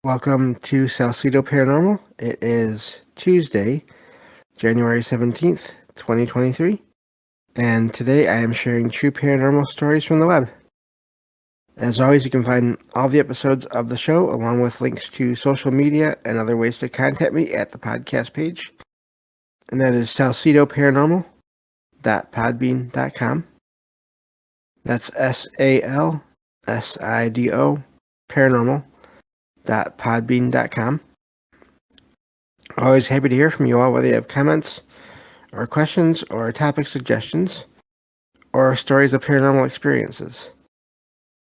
Welcome to Salcedo Paranormal. It is Tuesday, January 17th, 2023, and today I am sharing true paranormal stories from the web. As always, you can find all the episodes of the show along with links to social media and other ways to contact me at the podcast page, and that is salcedoparanormal.podbean.com. That's SALSIDO paranormal.podbean.com. Always happy to hear from you all, whether you have comments or questions or topic suggestions or stories of paranormal experiences.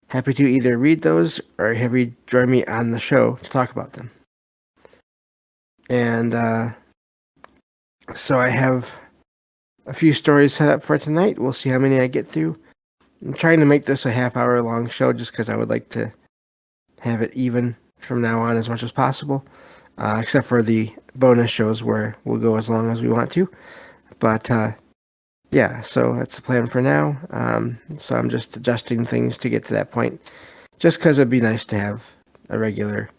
Happy to either read those or have you join me on the show to talk about them. And so I have a few stories set up for tonight. We'll see how many I get through. I'm trying to make this a half-hour long show just because I would like to have it even from now on as much as possible, except for the bonus shows where we'll go as long as we want to. But yeah, so that's the plan for now. So I'm just adjusting things to get to that point, just because it'd be nice to have a regular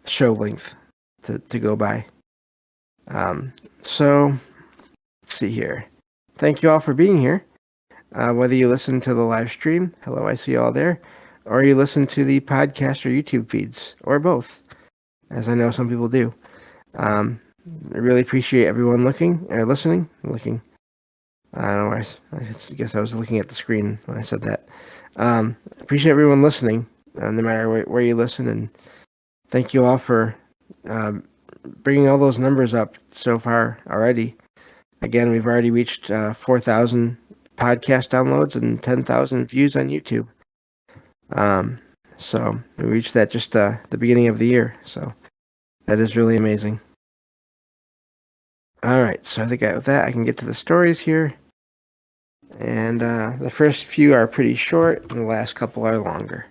show length to go by. So let's see here. Thank you all for being here. Whether you listen to the live stream, hello, I see you all there, or you listen to the podcast or YouTube feeds, or both, as I know some people do. I really appreciate everyone listening. I don't know why. I guess I was looking at the screen when I said that. Appreciate everyone listening, no matter where you listen, and thank you all for bringing all those numbers up so far already. Again, we've already reached 4,000 podcast downloads and 10,000 views on YouTube. So we reached that just the beginning of the year. So that is really amazing. All right, so I think with that I can get to the stories here. And the first few are pretty short, and the last couple are longer.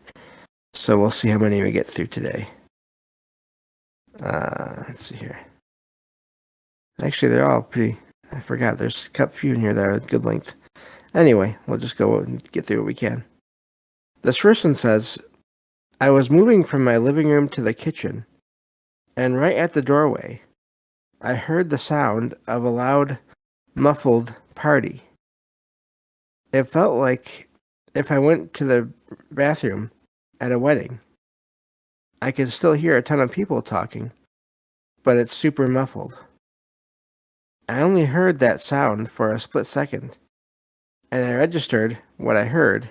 So we'll see how many we get through today. Let's see here. Actually, they're all pretty. I forgot. There's a few in here that are good length. Anyway, we'll just go and get through what we can. This first one says, I was moving from my living room to the kitchen, and right at the doorway, I heard the sound of a loud, muffled party. It felt like if I went to the bathroom at a wedding. I could still hear a ton of people talking, but it's super muffled. I only heard that sound for a split second, and I registered what I heard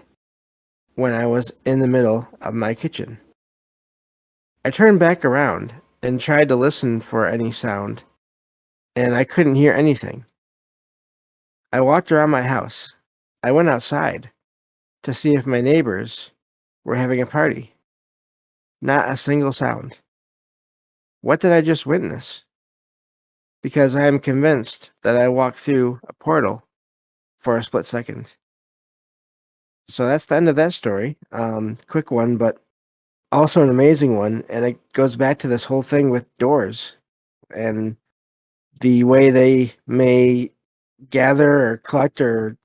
when I was in the middle of my kitchen. I turned back around and tried to listen for any sound, and I couldn't hear anything. I walked around my house. I went outside to see if my neighbors were having a party. Not a single sound. What did I just witness? Because I am convinced that I walked through a portal for a split second. So that's the end of that story. Quick one, but also an amazing one. And it goes back to this whole thing with doors and the way they may gather or collect, or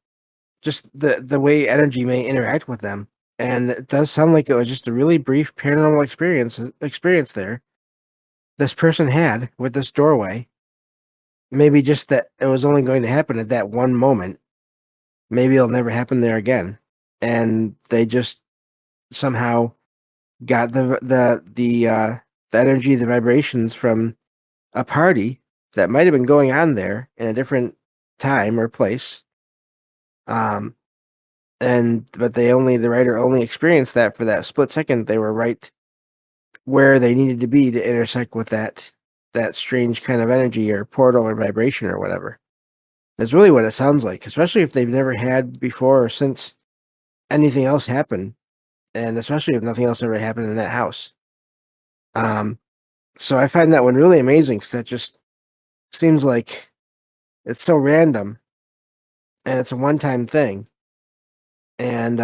just the way energy may interact with them. And it does sound like it was just a really brief paranormal experience there this person had with this doorway. Maybe just that it was only going to happen at that one moment. Maybe it'll never happen there again. And they just somehow got the energy, the vibrations from a party that might have been going on there in a different time or place. But the writer only experienced that for that split second. They were right where they needed to be to intersect with that strange kind of energy or portal or vibration or whatever. That's really what it sounds like, especially if they've never had before or since anything else happened, and especially if nothing else ever happened in that house. So I find that one really amazing because that just seems like it's so random and it's a one-time thing. And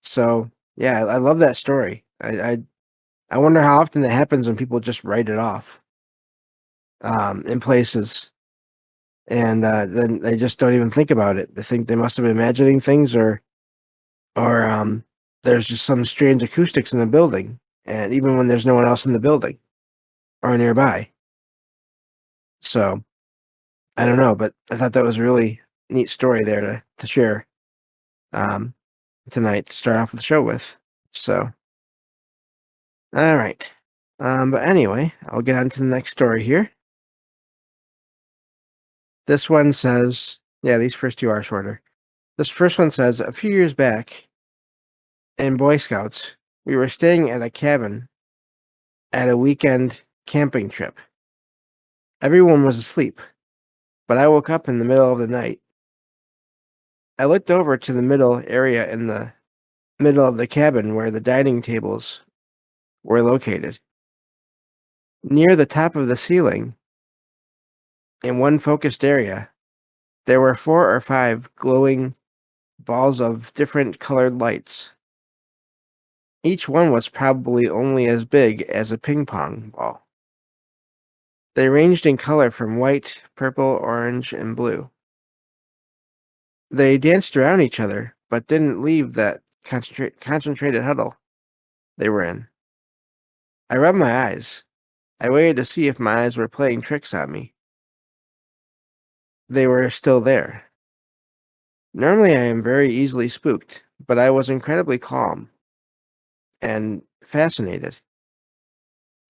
so yeah, I love that story. I wonder how often that happens when people just write it off in places, and then they just don't even think about it. They think they must have been imagining things, or there's just some strange acoustics in the building, and even when there's no one else in the building or nearby. So I don't know, but I thought that was a really neat story there to share um, tonight to start off the show with. So, all right. But anyway, I'll get on to the next story here. This one says, yeah, these first two are shorter. This first one says, a few years back in Boy Scouts, we were staying at a cabin at a weekend camping trip. Everyone was asleep, but I woke up in the middle of the night. I looked over to the middle area in the middle of the cabin where the dining tables were located. Near the top of the ceiling, in one focused area, there were 4 or 5 glowing balls of different colored lights. Each one was probably only as big as a ping pong ball. They ranged in color from white, purple, orange, and blue. They danced around each other, but didn't leave that concentrated huddle they were in. I rubbed my eyes. I waited to see if my eyes were playing tricks on me. They were still there. Normally I am very easily spooked, but I was incredibly calm and fascinated.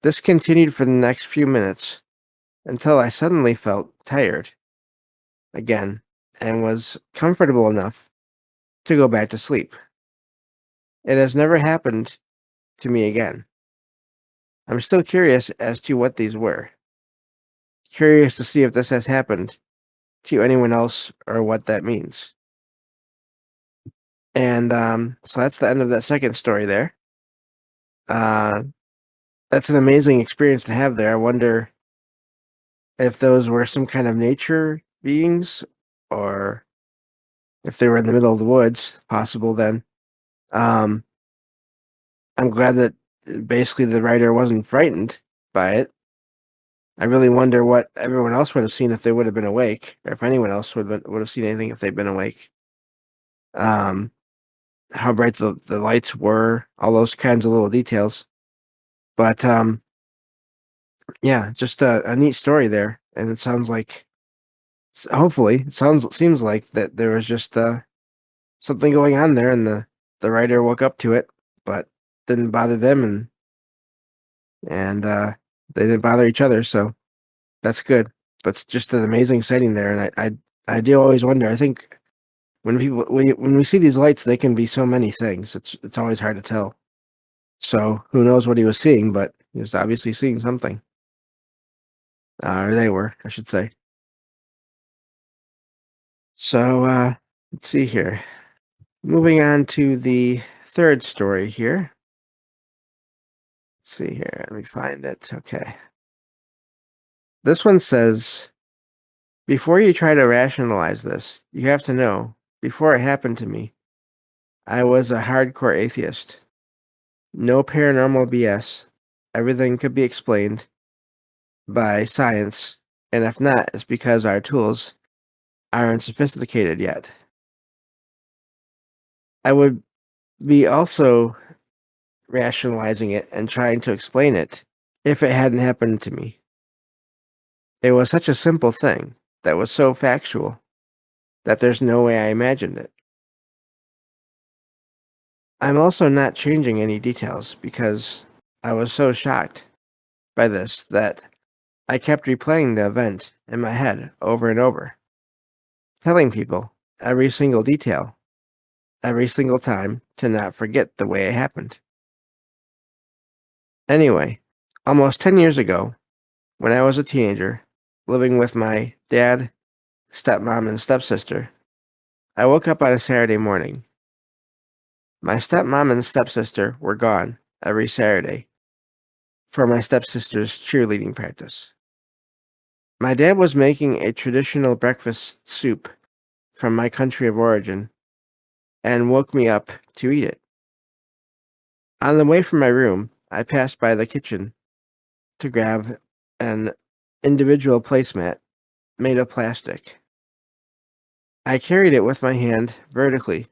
This continued for the next few minutes until I suddenly felt tired again and was comfortable enough to go back to sleep. It has never happened to me again. I'm still curious as to what these were. Curious to see if this has happened to anyone else or what that means. And so that's the end of that second story there. Uh, that's an amazing experience to have there. I wonder if those were some kind of nature beings or if they were in the middle of the woods, possible then. Um, I'm glad that basically the writer wasn't frightened by it. I really wonder what everyone else would have seen if they would have been awake, or if anyone else would have seen anything if they'd been awake. Um, how bright the lights were, all those kinds of little details. But yeah, just a neat story there, and it sounds like, hopefully, seems like that there was just something going on there, and the writer woke up to it, but didn't bother them, and they didn't bother each other, so that's good. But it's just an amazing sighting there, and I do always wonder. I think when we see these lights, they can be so many things. It's always hard to tell. So who knows what he was seeing, but he was obviously seeing something. Or they were, I should say. So let's see here. Moving on to the third story here. Let's see here. Let me find it. Okay. This one says, before you try to rationalize this, you have to know, before it happened to me, I was a hardcore atheist. No paranormal BS. Everything could be explained by science, and if not, it's because our tools aren't sophisticated yet. I would be also rationalizing it and trying to explain it if it hadn't happened to me. It was such a simple thing that was so factual that there's no way I imagined it. I'm also not changing any details because I was so shocked by this that I kept replaying the event in my head over and over, telling people every single detail, every single time to not forget the way it happened. Anyway, almost 10 years ago, when I was a teenager, living with my dad, stepmom, and stepsister, I woke up on a Saturday morning. My stepmom and stepsister were gone every Saturday for my stepsister's cheerleading practice. My dad was making a traditional breakfast soup from my country of origin and woke me up to eat it. On the way from my room, I passed by the kitchen to grab an individual placemat made of plastic. I carried it with my hand vertically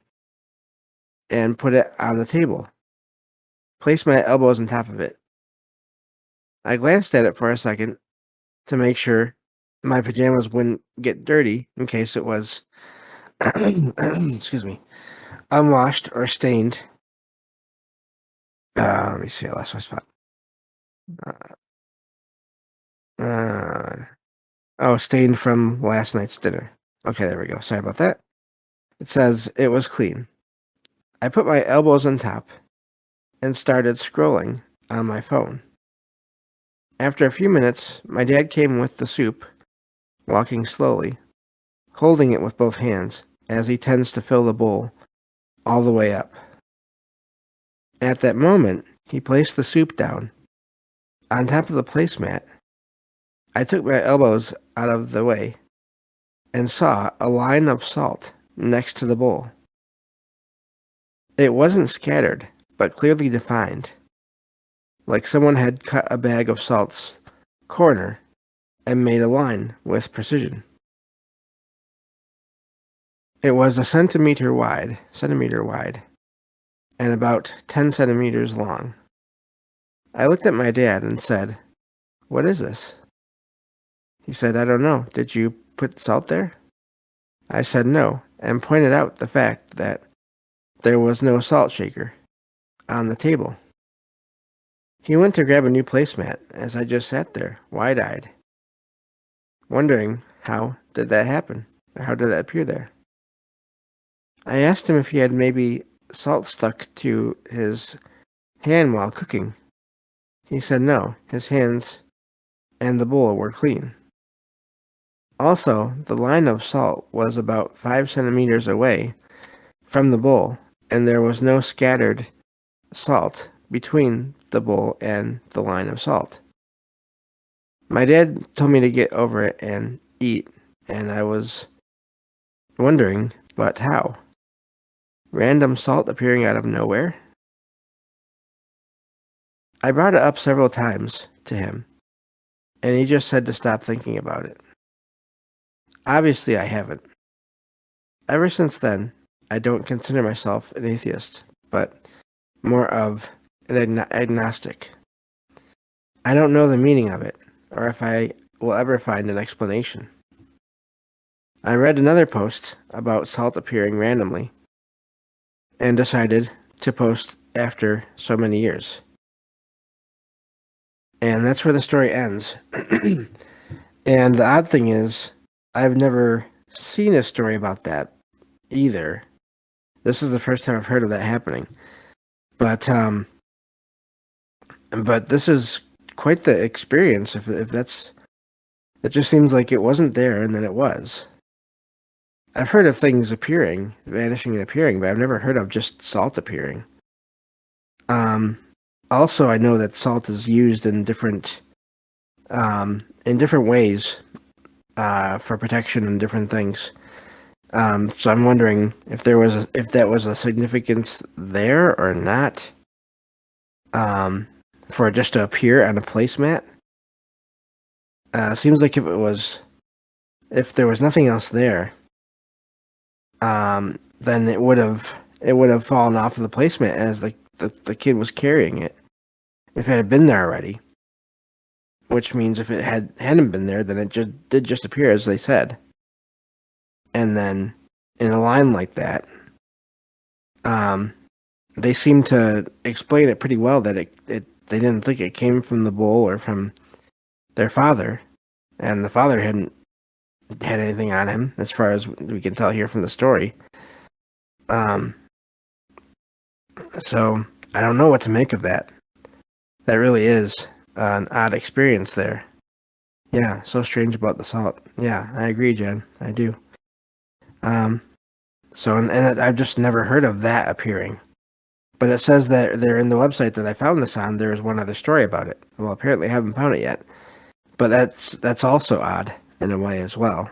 and put it on the table, placed my elbows on top of it. I glanced at it for a second to make sure my pajamas wouldn't get dirty in case it was, excuse me, unwashed or stained. Let me see, I lost my spot. Uh, stained from last night's dinner. Okay, there we go. Sorry about that. It says it was clean. I put my elbows on top and started scrolling on my phone. After a few minutes, my dad came with the soup, walking slowly, holding it with both hands, as he tends to fill the bowl all the way up. At that moment, he placed the soup down on top of the placemat. I took my elbows out of the way and saw a line of salt next to the bowl. It wasn't scattered, but clearly defined, like someone had cut a bag of salt's corner and made a line with precision. It was a centimeter wide, and about 10 centimeters long. I looked at my dad and said, "What is this?" He said, "I don't know. Did you put salt there?" I said no, and pointed out the fact that there was no salt shaker on the table. He went to grab a new placemat as I just sat there, wide-eyed, wondering how did that happen, or how did that appear there. I asked him if he had maybe salt stuck to his hand while cooking. He said no, his hands and the bowl were clean. Also, the line of salt was about 5 centimeters away from the bowl, and there was no scattered salt between the bowl and the line of salt. My dad told me to get over it and eat, and I was wondering, but how? Random salt appearing out of nowhere? I brought it up several times to him, and he just said to stop thinking about it. Obviously, I haven't. Ever since then, I don't consider myself an atheist, but more of an agnostic. I don't know the meaning of it, or if I will ever find an explanation. I read another post about salt appearing randomly, and decided to post after so many years. And that's where the story ends. And the odd thing is, I've never seen a story about that either. This is the first time I've heard of that happening. But this is quite the experience. If that's, it just seems like it wasn't there and then it was. I've heard of things appearing, vanishing and appearing, but I've never heard of just salt appearing. Also, I know that salt is used in different ways for protection and different things. So I'm wondering if that was a significance there or not. For it just to appear on a placemat. Seems like if there was nothing else there, then it would have fallen off of the placemat as the kid was carrying it. If it had been there already, which means if it hadn't been there, then it did just appear as they said. And then in a line like that, they seem to explain it pretty well that they didn't think it came from the bowl or from their father, and the father hadn't had anything on him, as far as we can tell here from the story. So I don't know what to make of that. That really is an odd experience there. Yeah, so strange about the salt. Yeah, I agree, Jen. I do. So and I've just never heard of that appearing. But it says that there in the website that I found this on, there is one other story about it. Well, apparently I haven't found it yet. But that's also odd in a way as well.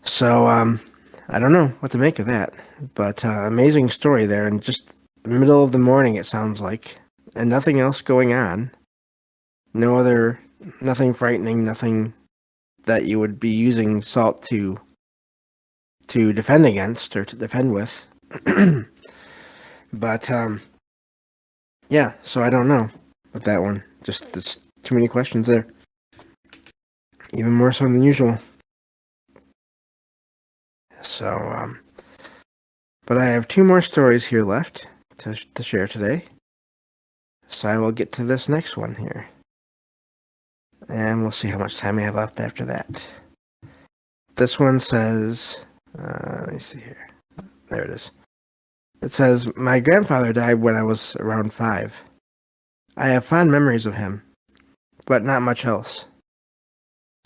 So I don't know what to make of that. But amazing story there, and just middle of the morning it sounds like, and nothing else going on. Nothing frightening, nothing that you would be using salt to defend against or to defend with. But Yeah, so I don't know with that one. Just there's too many questions there. Even more so than usual. So, but I have two more stories here left to share today. So I will get to this next one here. And we'll see how much time we have left after that. This one says, let me see here. There it is. It says, my grandfather died when I was around 5. I have fond memories of him, but not much else.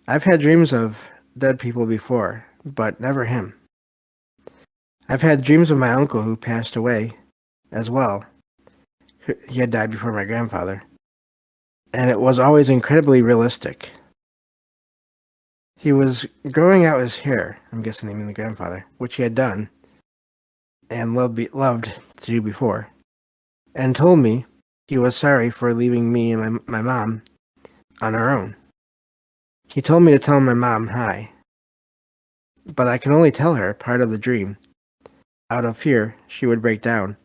I've had dreams of dead people before, but never him. I've had dreams of my uncle who passed away as well. He had died before my grandfather. And it was always incredibly realistic. He was growing out his hair, I'm guessing they mean the grandfather, which he had done and loved to do before, and told me he was sorry for leaving me and my mom on our own. He told me to tell my mom hi, but I could only tell her part of the dream. Out of fear, she would break down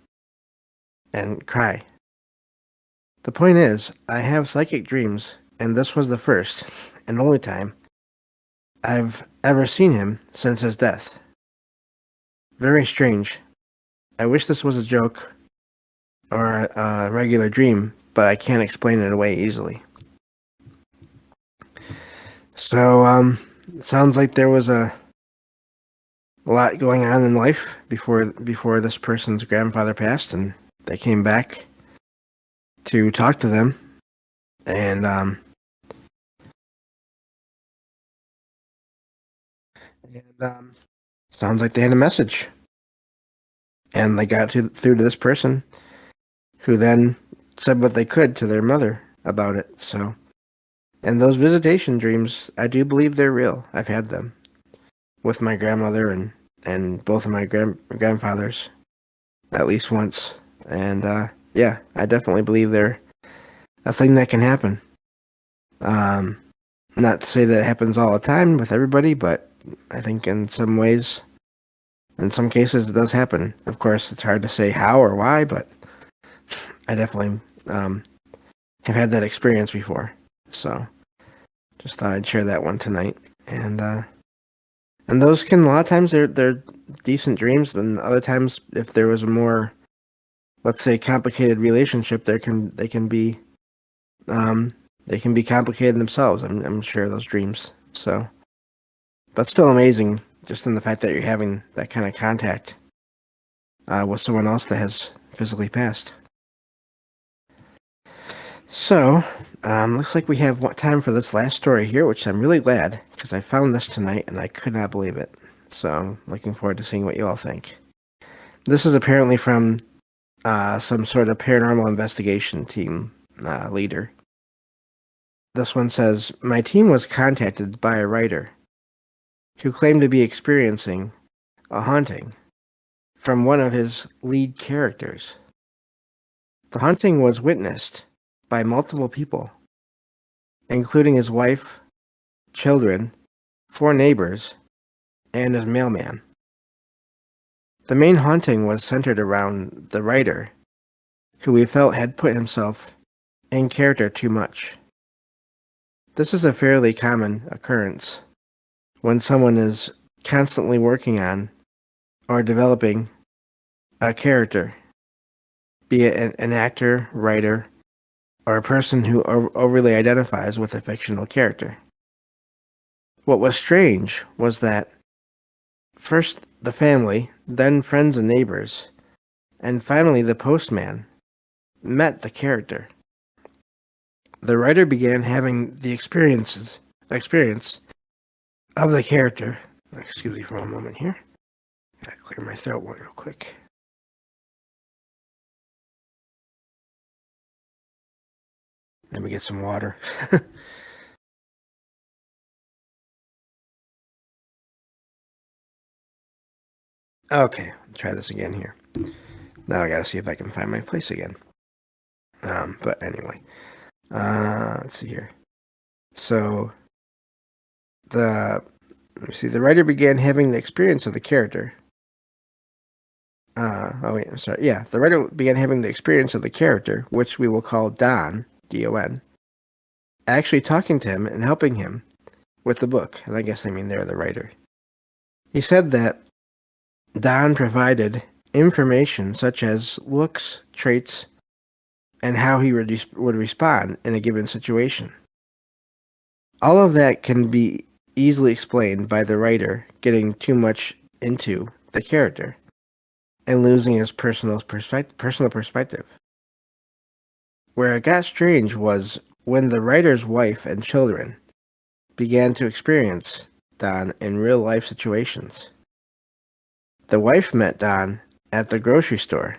and cry. The point is, I have psychic dreams, and this was the first and only time I've ever seen him since his death. Very strange. I wish this was a joke or a regular dream, but I can't explain it away easily. So, it sounds like there was a lot going on in life before this person's grandfather passed, and they came back to talk to them, and sounds like they had a message, and they got through to this person, who then said what they could to their mother about it. So, and those visitation dreams, I do believe they're real. I've had them with my grandmother and both of my grandfathers at least once. And yeah, I definitely believe they're a thing that can happen. Not to say that it happens all the time with everybody, but I think in some ways, in some cases, it does happen. Of course, it's hard to say how or why, but I definitely have had that experience before. So just thought I'd share that one tonight. And those can, a lot of times they're decent dreams, and other times if there was a more, let's say, complicated relationship, they can be complicated themselves. I'm sure, those dreams. So, but still amazing, just in the fact that you're having that kind of contact with someone else that has physically passed. So, looks like we have time for this last story here, which I'm really glad, because I found this tonight and I could not believe it. So I'm looking forward to seeing what you all think. This is apparently from some sort of paranormal investigation team leader. This one says, my team was contacted by a writer who claimed to be experiencing a haunting from one of his lead characters. The haunting was witnessed by multiple people, including his wife, children, 4 neighbors, and his mailman. The main haunting was centered around the writer, who we felt had put himself in character too much. This is a fairly common occurrence when someone is constantly working on or developing a character, be it an actor, writer, or a person who overly identifies with a fictional character. What was strange was that first the family, then friends and neighbors, and finally the postman met the character. The writer began having the experience of the character. Excuse me for a moment here. Gotta clear my throat real quick. Let me get some water. Okay, try this again here. Now I gotta see if I can find my place again. But anyway, let's see here. So let me see. The writer began having the experience of the character. Oh wait, I'm sorry. Yeah, the writer began having the experience of the character, which we will call Don, D-O-N, actually talking to him and helping him with the book. And I guess I mean they're the writer. He said that Don provided information such as looks, traits, and how he would respond in a given situation. All of that can be easily explained by the writer getting too much into the character and losing his personal perspective. Where it got strange was when the writer's wife and children began to experience Don in real life situations. The wife met Don at the grocery store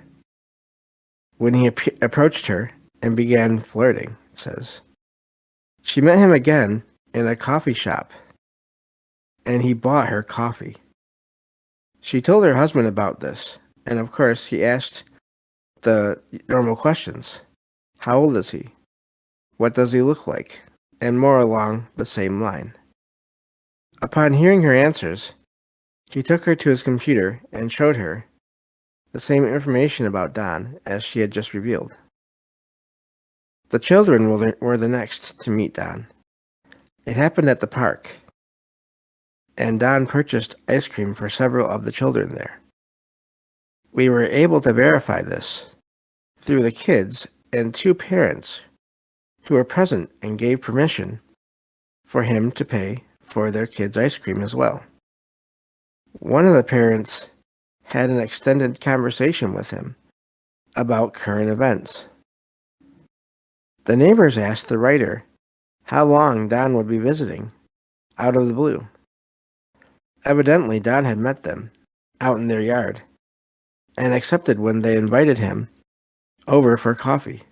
when he approached her and began flirting, it says. She met him again in a coffee shop, and he bought her coffee. She told her husband about this, and of course he asked the normal questions. How old is he? What does he look like? And more along the same line. Upon hearing her answers, he took her to his computer and showed her the same information about Don as she had just revealed. The children were the next to meet Don. It happened at the park, and Don purchased ice cream for several of the children there. We were able to verify this through the kids and two parents who were present and gave permission for him to pay for their kids' ice cream as well. One of the parents had an extended conversation with him about current events. The neighbors asked the writer how long Don would be visiting out of the blue. Evidently, Don had met them out in their yard and accepted when they invited him over for coffee.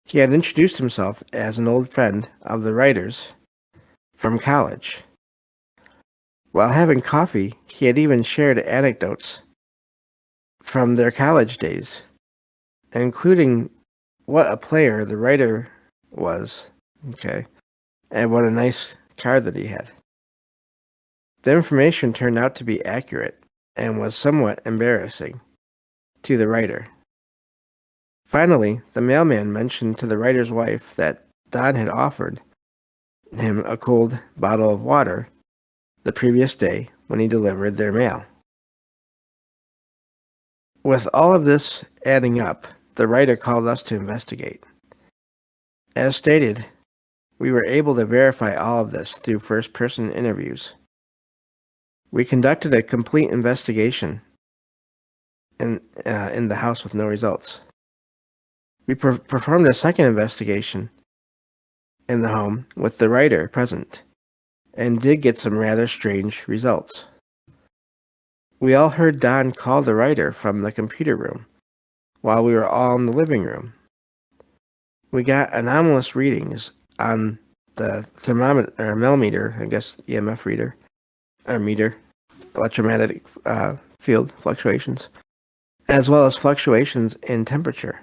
He had introduced himself as an old friend of the writer's from college. While having coffee, he had even shared anecdotes from their college days, including what a player the writer was, and what a nice car that he had. The information turned out to be accurate and was somewhat embarrassing to the writer. Finally, the mailman mentioned to the writer's wife that Don had offered him a cold bottle of water the previous day when he delivered their mail. With all of this adding up, the writer called us to investigate. As stated, we were able to verify all of this through first-person interviews. We conducted a complete investigation in the house with no results. We performed a second investigation in the home with the writer present and did get some rather strange results. We all heard Don call the writer from the computer room while we were all in the living room. We got anomalous readings on the thermometer, or millimeter, I guess, EMF reader, or meter, electromagnetic field fluctuations, as well as fluctuations in temperature.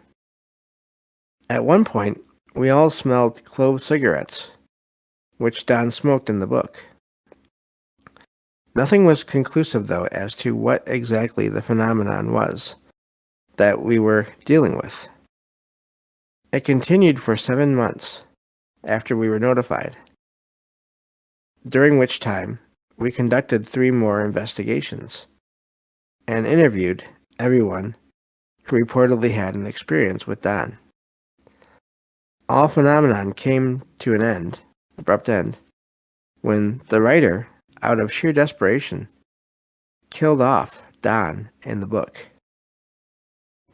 At one point, we all smelled clove cigarettes, which Don smoked in the book. Nothing was conclusive, though, as to what exactly the phenomenon was that we were dealing with. It continued for 7 months after we were notified, during which time we conducted 3 more investigations and interviewed everyone who reportedly had an experience with Don. All phenomenon came to an abrupt end, when the writer, out of sheer desperation, killed off Don in the book.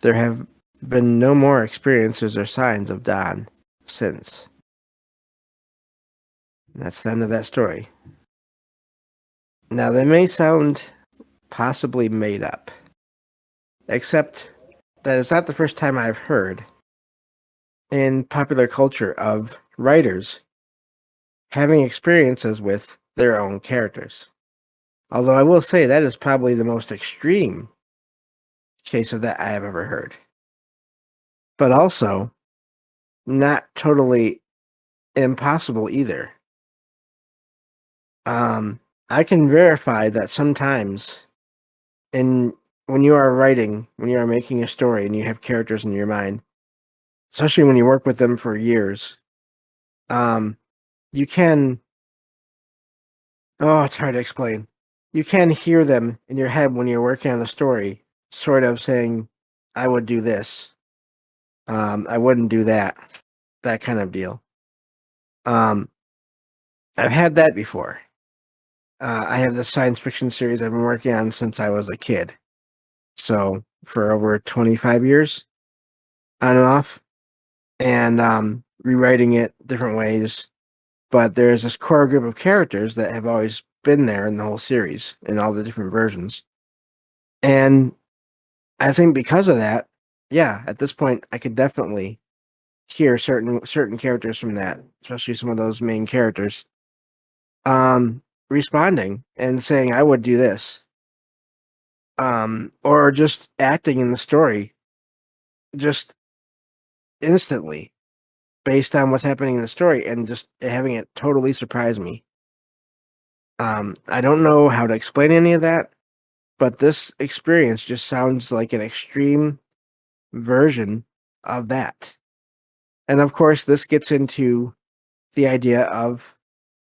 There have been no more experiences or signs of Don since. And that's the end of that story. Now, that may sound possibly made up, except that it's not the first time I've heard in popular culture of writers having experiences with their own characters. Although I will say that is probably the most extreme case of that I have ever heard. But also, not totally impossible either. I can verify that sometimes in when you are writing, when you are making a story and you have characters in your mind, especially when you work with them for years, um, you can, oh, it's hard to explain. You can hear them in your head when you're working on the story, sort of saying, I would do this. I wouldn't do that. That kind of deal. Um, I've had that before. I have this science fiction series I've been working on since I was a kid. So for over 25 years on and off, and rewriting it different ways. But there's this core group of characters that have always been there in the whole series in all the different versions. And I think because of that, yeah, at this point I could definitely hear certain characters from that, especially some of those main characters, responding and saying, I would do this. Or just acting in the story just instantly based on what's happening in the story and just having it totally surprise me. I don't know how to explain any of that, but this experience just sounds like an extreme version of that. And of course, this gets into the idea of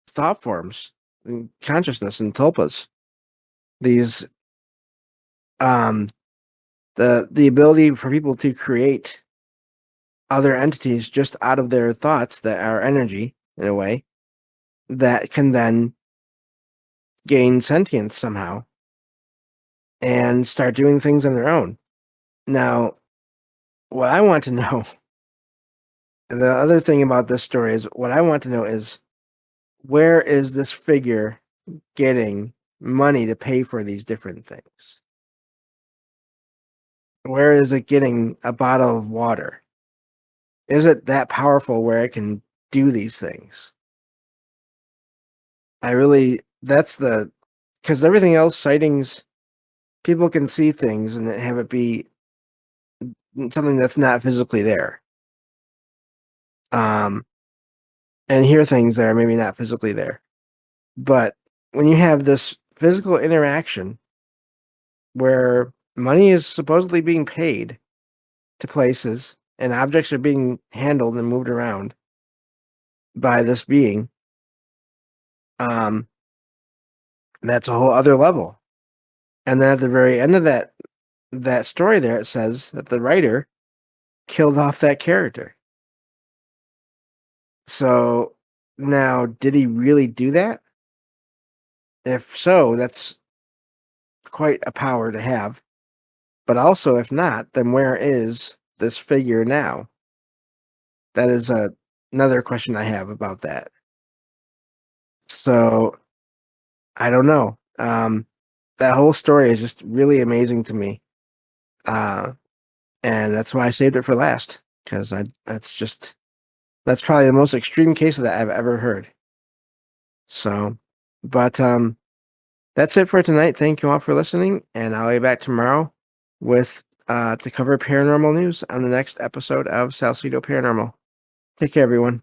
thought forms and consciousness and tulpas. These um the ability for people to create other entities just out of their thoughts that are energy in a way that can then gain sentience somehow and start doing things on their own. Now, what I want to know, the other thing about this story is what I want to know is where is this figure getting money to pay for these different things? Where is it getting a bottle of water? Is it that powerful where it can do these things? That's the, because everything else, sightings, people can see things and have it be something that's not physically there. Um, and hear things that are maybe not physically there. But when you have this physical interaction where money is supposedly being paid to places and objects are being handled and moved around by this being, um, that's a whole other level. And then at the very end of that story there, it says that the writer killed off that character. So now, did he really do that? If so, that's quite a power to have. But also, if not, then where is this figure now? That is another question I have about that. So I don't know. That whole story is just really amazing to me, uh, and that's why I saved it for last because that's probably the most extreme case of that I've ever heard. So, but that's it for tonight. Thank you all for listening, and I'll be back tomorrow with to cover paranormal news on the next episode of Salcedo Paranormal. Take care, everyone.